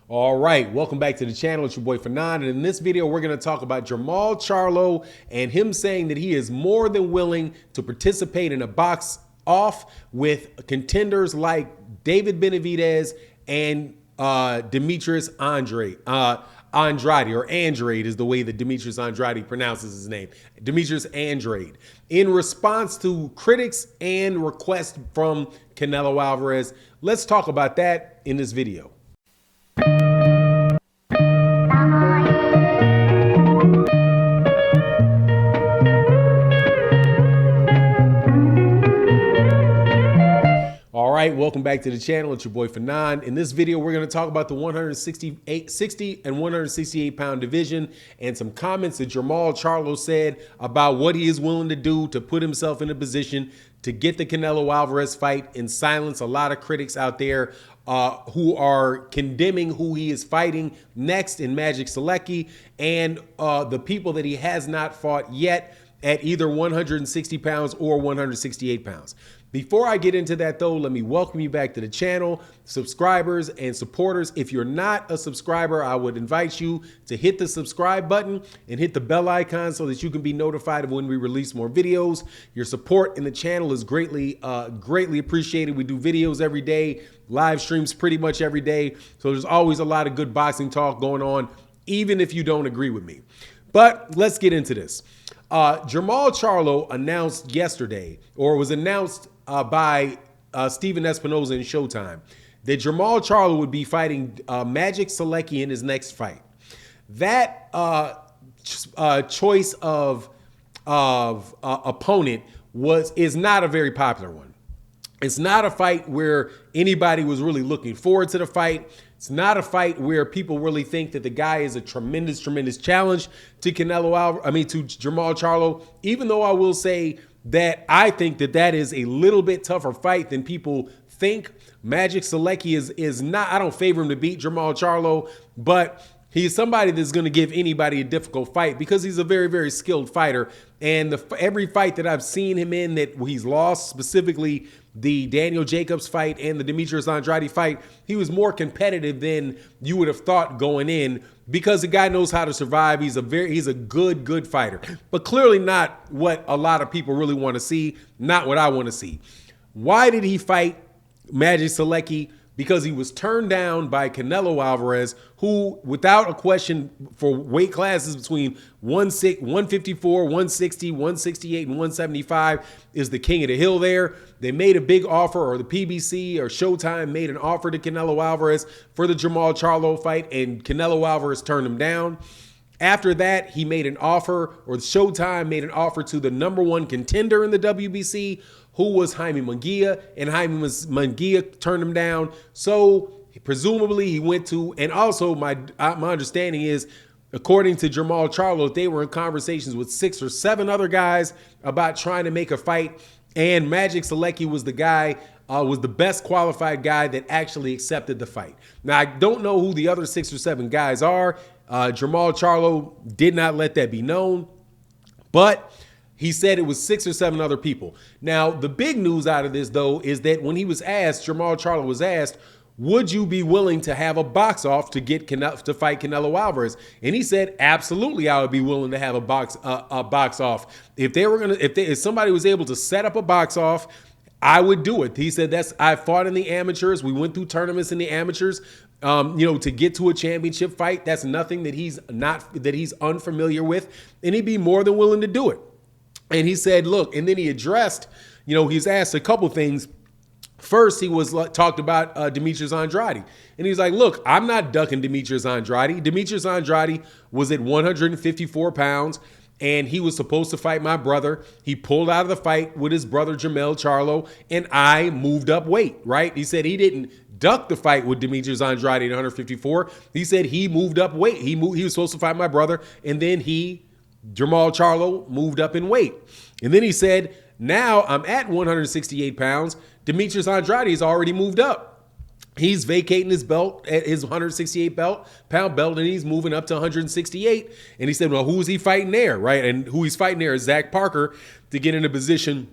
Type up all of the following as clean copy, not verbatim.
All right, welcome back to the channel. It's your boy Fanon, and in this video, we're going to talk about Jermall Charlo and him saying that he is more than willing to participate in a box off with contenders like David Benavidez and Demetrius Andrade. Andrade is the way that Demetrius Andrade pronounces his name. Demetrius Andrade. In response to critics and requests from Canelo Alvarez. Let's talk about that in this video. All right, welcome back to the channel. It's your boy Fanon. In this video, we're going to talk about the 60 and 168 pound division and some comments that Jermall Charlo said about what he is willing to do to put himself in a position to get the Canelo Alvarez fight and silence a lot of critics out there who are condemning who he is fighting next in Magic Selecki and the people that he has not fought yet at either 160 pounds or 168 pounds. Before I get into that though, let me welcome you back to the channel, subscribers and supporters. If you're not a subscriber, I would invite you to hit the subscribe button and hit the bell icon so that you can be notified of when we release more videos. Your support in the channel is greatly appreciated. We do videos every day, live streams pretty much every day. So there's always a lot of good boxing talk going on, even if you don't agree with me. But let's get into this. Jermall Charlo announced yesterday, or was announced by Steven Espinoza in Showtime, that Jermall Charlo would be fighting Magic Selecki in his next fight. That choice of opponent is not a very popular one. It's not a fight where anybody was really looking forward to the fight. It's not a fight where people really think that the guy is a tremendous challenge to to Jermall Charlo, even though I will say that I think that is a little bit tougher fight than people think. Magic Selecki is not, I don't favor him to beat Jermall Charlo, but he's somebody that's going to give anybody a difficult fight because he's a very skilled fighter. And every fight that I've seen him in that he's lost, specifically the Daniel Jacobs fight and the Demetrius Andrade fight, he was more competitive than you would have thought going in because the guy knows how to survive. He's a good fighter, but clearly not what a lot of people really want to see, not what I want to see. Why did he fight Magic Selecki? Because he was turned down by Canelo Alvarez, who, without a question, for weight classes between 154, 160, 168, and 175, is the king of the hill there. They made a big offer, or the PBC or Showtime made an offer to Canelo Alvarez for the Jermall Charlo fight, and Canelo Alvarez turned him down. After that, he made an offer, or Showtime made an offer to the #1 contender in the WBC, who was Jaime Munguia, and Jaime Munguia turned him down. So presumably he went to, and also my understanding is, according to Jermall Charlo, they were in conversations with 6 or 7 other guys about trying to make a fight, and Magic Selecki was the guy, was the best qualified guy that actually accepted the fight. Now, I don't know who the other 6 or 7 guys are. Jermall Charlo did not let that be known, but he said it was 6 or 7 other people. Now, the big news out of this, though, is that when he was asked, Jermall Charlo was asked, would you be willing to have a box off to fight Canelo Alvarez? And he said, absolutely, I would be willing to have a box off. If somebody was able to set up a box off, I would do it. He said, I fought in the amateurs. We went through tournaments in the amateurs. To get to a championship fight, that's nothing that he's unfamiliar with, and he'd be more than willing to do it. And he said, look, and then he addressed, he's asked a couple things. First, he was talked about Demetrius Andrade. And he's like, look, I'm not ducking Demetrius Andrade. Demetrius Andrade was at 154 pounds, and he was supposed to fight my brother. He pulled out of the fight with his brother, Jermall Charlo, and I moved up weight, right? He said he didn't duck the fight with Demetrius Andrade at 154. He said he moved up weight. He was supposed to fight my brother, and then Jermall Charlo, moved up in weight. And then he said, now I'm at 168 pounds. Demetrius Andrade has already moved up. He's vacating his belt at his 168 pound belt, and he's moving up to 168. And he said, well, who's he fighting there, right? And who he's fighting there is Zach Parker to get in a position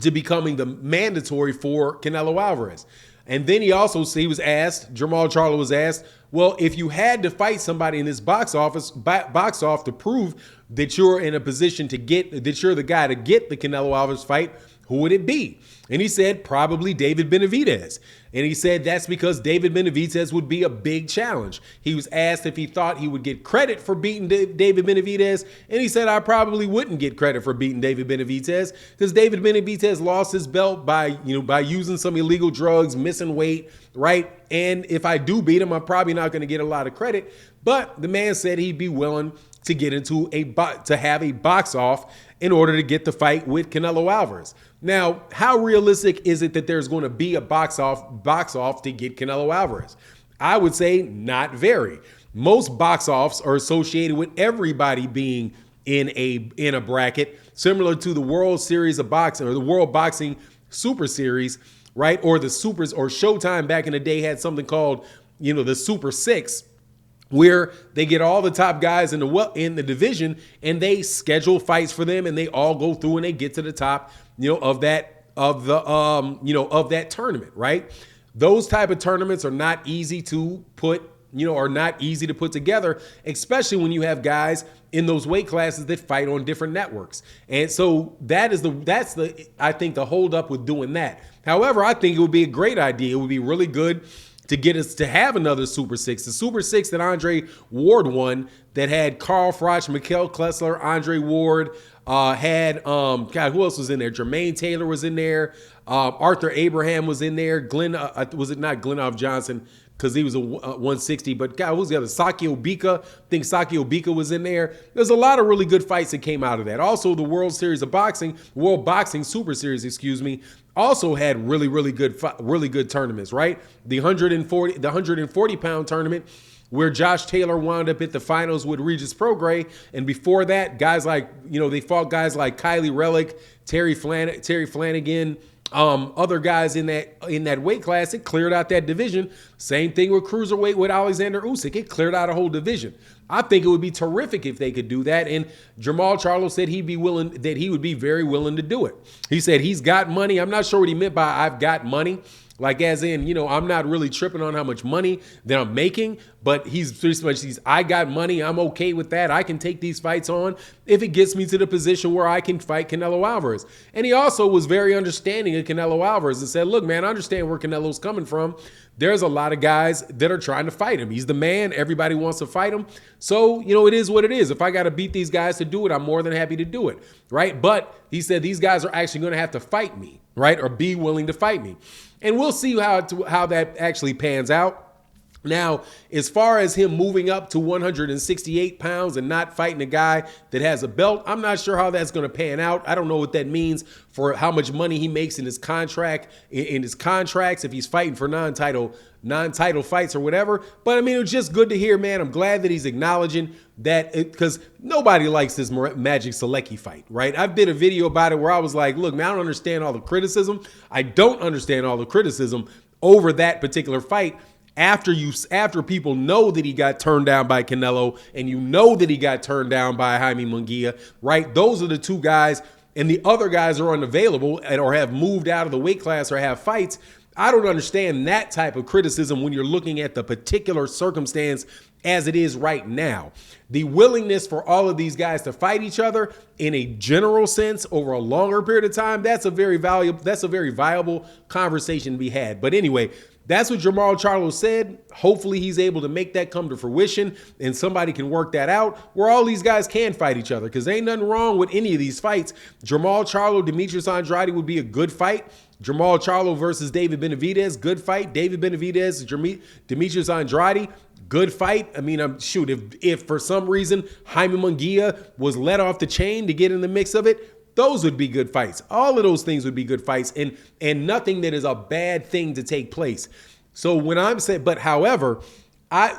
to becoming the mandatory for Canelo Alvarez. And then he was asked, Jermall Charlo was asked, well, if you had to fight somebody in this box off to prove that you're in a position that you're the guy to get the Canelo Alvarez fight, who would it be? And he said, probably David Benavidez. And he said that's because David Benavidez would be a big challenge. He was asked if he thought he would get credit for beating David Benavidez. And he said, I probably wouldn't get credit for beating David Benavidez because David Benavidez lost his belt by using some illegal drugs, missing weight, right? And if I do beat him, I'm probably not going to get a lot of credit. But the man said he'd be willing to get into to have a box off in order to get the fight with Canelo Alvarez. Now, how realistic is it that there's going to be a box off to get Canelo Alvarez? I would say not very. Most box offs are associated with everybody being in a bracket, similar to the World Series of Boxing or the World Boxing Super Series, right? Or the Supers, or Showtime back in the day had something called, the Super Six, where they get all the top guys in the division and they schedule fights for them and they all go through and they get to the top, of that tournament, right? Those type of tournaments are not easy to put together, especially when you have guys in those weight classes that fight on different networks. And so that's I think the holdup with doing that. However, I think it would be a great idea. It would be really good to get us to have another Super Six. The Super Six that Andre Ward won, that had Carl Froch, Mikkel Klessler, Andre Ward, had, who else was in there? Jermaine Taylor was in there. Arthur Abraham was in there. Was it not Glenn Johnson? Because he was a 160, but God, who's the other? Saki Obika. I think Saki Obika was in there. There's a lot of really good fights that came out of that. Also, the World Boxing Super Series, also had really good tournaments, right? The 140 pound tournament, where Josh Taylor wound up at the finals with Regis Prograis, and before that, they fought guys like Kylie Relic, Terry Flanagan. Other guys in that weight class, it cleared out that division. Same thing with cruiserweight with Alexander Usyk. It cleared out a whole division. I think it would be terrific if they could do that. And Jermall Charlo said he would be very willing to do it. He said he's got money. I'm not sure what he meant by I've got money. Like as in, I'm not really tripping on how much money that I'm making, but I got money. I'm okay with that. I can take these fights on if it gets me to the position where I can fight Canelo Alvarez. And he also was very understanding of Canelo Alvarez and said, look, man, I understand where Canelo's coming from. There's a lot of guys that are trying to fight him. He's the man. Everybody wants to fight him. So, it is what it is. If I got to beat these guys to do it, I'm more than happy to do it, right? But he said these guys are actually going to have to fight me, right? Or be willing to fight me. And we'll see how that actually pans out. Now, as far as him moving up to 168 pounds and not fighting a guy that has a belt, I'm not sure how that's going to pan out. I don't know what that means for how much money he makes in his contracts, if he's fighting for non-title fights or whatever. But I mean, it was just good to hear, man. I'm glad that he's acknowledging that, because nobody likes this Magic Selecki fight, right? I did a video about it where I was like, look, man, I don't understand all the criticism. I don't understand all the criticism over that particular fight. After people know that he got turned down by Canelo and that he got turned down by Jaime Munguia, right? Those are the two guys, and the other guys are unavailable or have moved out of the weight class or have fights. I don't understand that type of criticism when you're looking at the particular circumstance as it is right now. The willingness for all of these guys to fight each other in a general sense over a longer period of time, that's a very viable conversation to be had. But anyway, that's what Jermall Charlo said. Hopefully he's able to make that come to fruition and somebody can work that out where all these guys can fight each other, because ain't nothing wrong with any of these fights. Jermall Charlo, Demetrius Andrade would be a good fight. Jermall Charlo versus David Benavidez, good fight. David Benavidez, Demetrius Andrade, good fight. I mean, if for some reason Jaime Munguia was let off the chain to get in the mix of it, those would be good fights. All of those things would be good fights, and nothing that is a bad thing to take place. So when I'm saying, but however,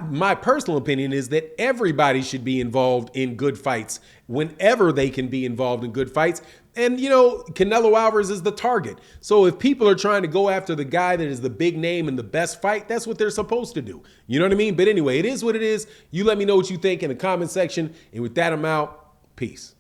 my personal opinion is that everybody should be involved in good fights whenever they can be involved in good fights. And, Canelo Alvarez is the target. So if people are trying to go after the guy that is the big name and the best fight, that's what they're supposed to do. You know what I mean? But anyway, it is what it is. You let me know what you think in the comment section. And with that, I'm out. Peace.